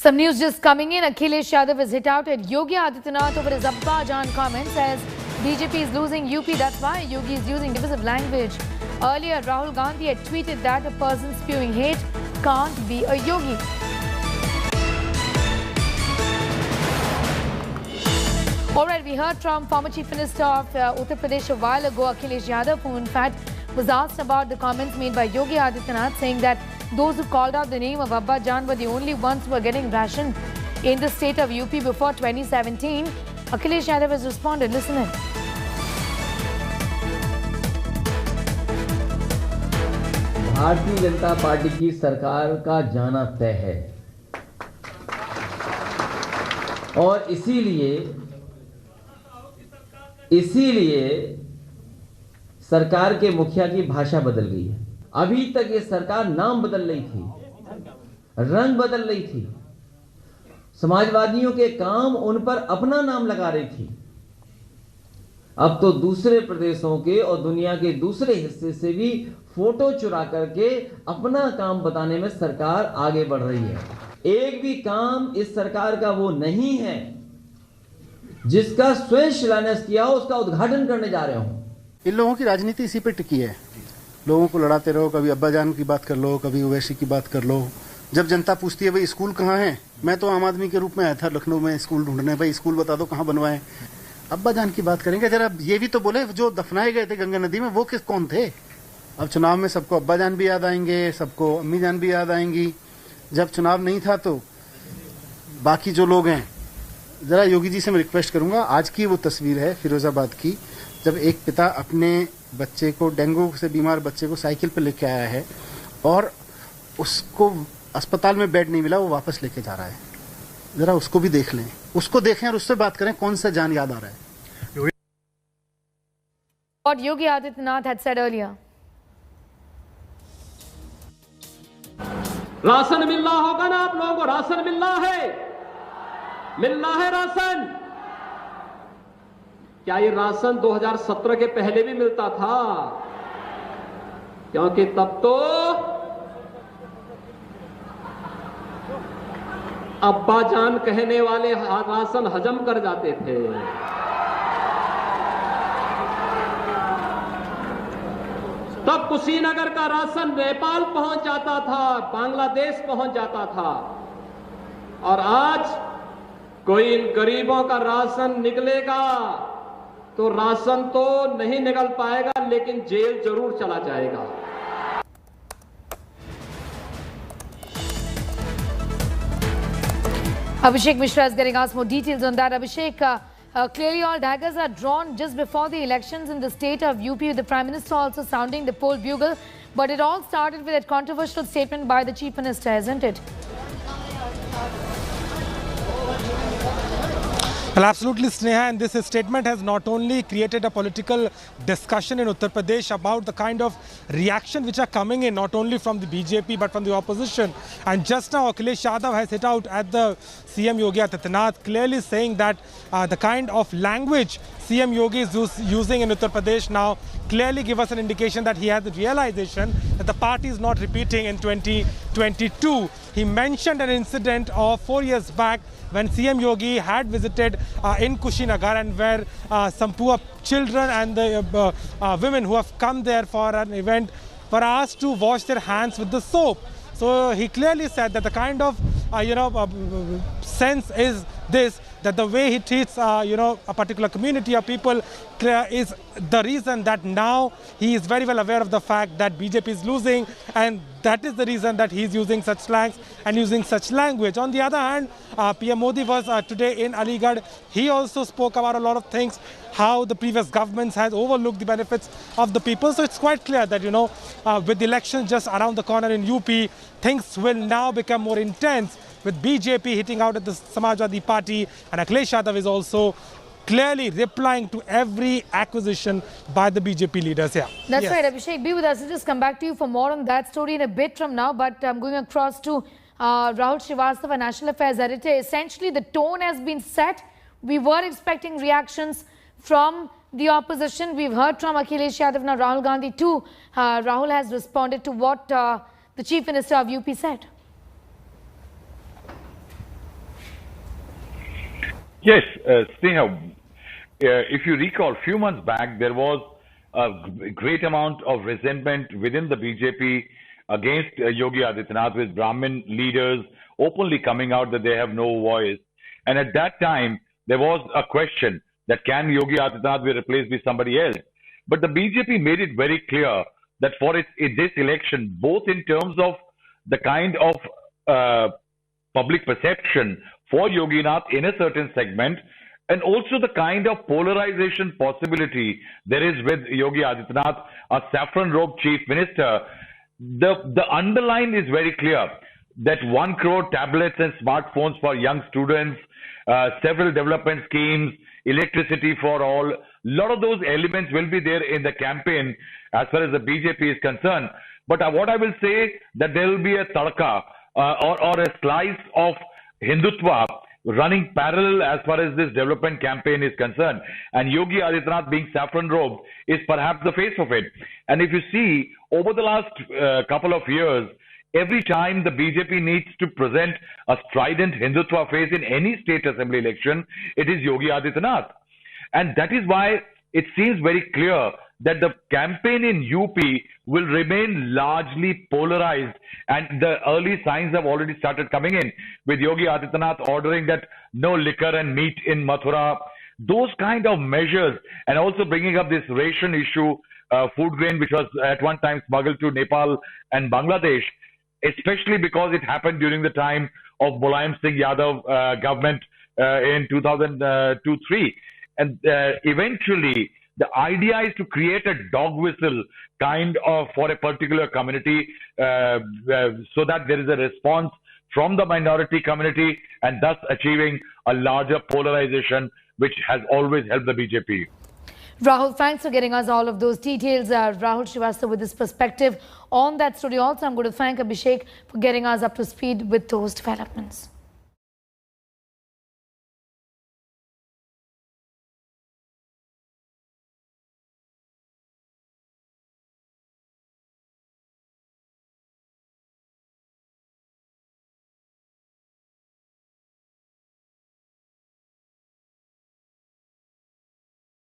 Some news just coming in. Akhilesh Yadav is hit out at Yogi Adityanath over his Abba Jaan comment. Says BJP is losing UP. That's why Yogi is using divisive language. Earlier, Rahul Gandhi had tweeted that a person spewing hate can't be a Yogi. Alright, we heard from former Chief Minister of Uttar Pradesh a while ago, Akhilesh Yadav, who in fact was asked about the comments made by Yogi Adityanath, saying that those who called out the name of Abba Jaan were the only ones who were getting ration in the state of UP before 2017. Akhilesh Yadav has responded. Listen in. Bharatiya Janata party की सरकार का जाना तय है और इसीलिए सरकार के मुखिया की भाषा बदल गई है। अभी तक ये सरकार नाम बदल रही थी, रंग बदल रही थी, समाजवादियों के काम उन पर अपना नाम लगा रही थी। अब तो दूसरे प्रदेशों के और दुनिया के दूसरे हिस्से से भी फोटो चुरा करके अपना काम बताने में सरकार आगे बढ़ रही है। एक भी काम इस सरकार का वो नहीं है जिसका स्वयं शिलान्यास किया हो, उसका उद्घाटन करने जा रहे हो। इन लोगों की राजनीति इसी पे टिकी है। लोगों को लड़ाते रहो, कभी अब्बा जान की बात कर लो, कभी ओवैसी की बात कर लो। जब जनता पूछती है भाई स्कूल कहाँ है, मैं तो आम आदमी के रूप में आया था लखनऊ में स्कूल ढूंढने, भाई स्कूल बता दो कहाँ बनवाए। अब्बा जान की बात करेंगे, जरा ये भी तो बोले जो दफनाए गए थे गंगा नदी में वो कौन थे। अब चुनाव में सबको अब्बा जान भी याद आएंगे, सबको अम्मी जान भी याद आएंगी। जब चुनाव नहीं था तो बाकी जो लोग हैं, जरा योगी जी से मैं रिक्वेस्ट करूंगा, आज की वो तस्वीर है फिरोजाबाद की, जब एक पिता अपने बच्चे को, डेंगू से बीमार बच्चे को साइकिल पे लेके आया है और उसको अस्पताल में बेड नहीं मिला, वो वापस लेके जा रहा है। जरा उसको भी देख लें, उसको देखें और उससे बात करें कौन सा जान याद आ रहा है। What Yogi Adityanath had said earlier. Ration मिल रहा होगा ना आप लोगों को, राशन मिल रहा है राशन। क्या ये राशन 2017 के पहले भी मिलता था? क्योंकि तब तो अब्बा जान कहने वाले राशन हजम कर जाते थे। तब कुशीनगर का राशन नेपाल पहुंच जाता था, बांग्लादेश पहुंच जाता था। और आज कोई इन गरीबों का राशन निकलेगा तो राशन तो नहीं निकल पाएगा, लेकिन जेल जरूर चला जाएगा। Abhishek Mishra is getting us more details on that. Abhishek, clearly all daggers are drawn just before the elections in the state of UP, with the Prime Minister also sounding the poll bugle. But it all started with a controversial statement by the Chief Minister, isn't it? Well, absolutely, Sneha, and this statement has not only created a political discussion in Uttar Pradesh about the kind of reaction which are coming in, not only from the BJP but from the opposition. And just now, Akhilesh Yadav has hit out at the CM Yogi Adityanath, clearly saying that the kind of language CM Yogi is using in Uttar Pradesh now clearly give us an indication that he has the realization that the party is not repeating in 2022. He mentioned an incident of 4 years back when CM Yogi had visited in Kushinagar, and where some poor children and the women who have come there for an event were asked to wash their hands with the soap. So he clearly said that the kind of sense is this, that the way he treats a particular community or people is the reason that now he is very well aware of the fact that BJP is losing, and that is the reason that he is using such slangs and using such language. On the other hand, PM Modi was today in Aligarh. He also spoke about a lot of things, how the previous governments has overlooked the benefits of the people. So it's quite clear that, with the elections just around the corner in UP, things will now become more intense, with BJP hitting out at the Samajwadi Party, and Akhilesh Yadav is also clearly replying to every acquisition by the BJP leaders here. That's right, Abhishek. Be with us. I'll just come back to you for more on that story in a bit from now. But I'm going across to Rahul Srivastava, National Affairs Editor. Essentially, the tone has been set. We were expecting reactions from the opposition. We've heard from Akhilesh Yadav, now Rahul Gandhi too. Rahul has responded to what the Chief Minister of UP said. Yes, Sneha, if you recall, few months back, there was a great amount of resentment within the BJP against Yogi Adityanath, with Brahmin leaders openly coming out that they have no voice. And at that time, there was a question that can Yogi Adityanath be replaced by somebody else? But the BJP made it very clear that for this election, both in terms of the kind of public perception for Yogi Nath in a certain segment, and also the kind of polarization possibility there is with Yogi Adityanath, a saffron-robed chief minister, the underline is very clear that 1 crore tablets and smartphones for young students, several development schemes, electricity for all, a lot of those elements will be there in the campaign as far as the BJP is concerned. But what I will say, that there will be a tadka or a slice of Hindutva running parallel as far as this development campaign is concerned. And Yogi Adityanath, being saffron-robed, is perhaps the face of it. And if you see, over the last couple of years, every time the BJP needs to present a strident Hindutva face in any state assembly election, it is Yogi Adityanath. And that is why it seems very clear that the campaign in UP will remain largely polarized, and the early signs have already started coming in, with Yogi Adityanath ordering that no liquor and meat in Mathura. Those kind of measures, and also bringing up this ration issue, food grain which was at one time smuggled to Nepal and Bangladesh, especially because it happened during the time of Mulayam Singh Yadav government in 2002-03. And eventually, the idea is to create a dog whistle kind of for a particular community, so that there is a response from the minority community, and thus achieving a larger polarization, which has always helped the BJP. Rahul, thanks for getting us all of those details. Rahul Srivastava with his perspective on that story. Also, I'm going to thank Abhishek for getting us up to speed with those developments.